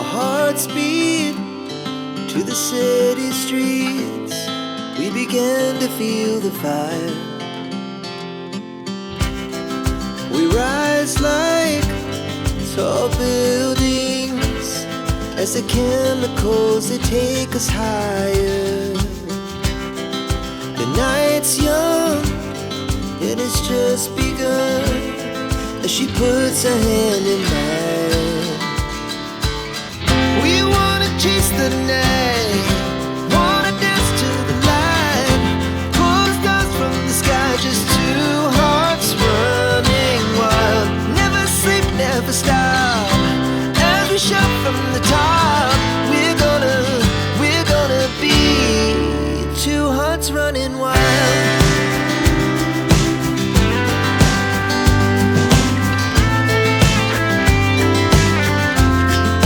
Our hearts beat to the city streets. We began to feel the fire. We rise like tall buildings as the chemicals, they take us higher. The night's young, it has just begun as she puts her hand in mine.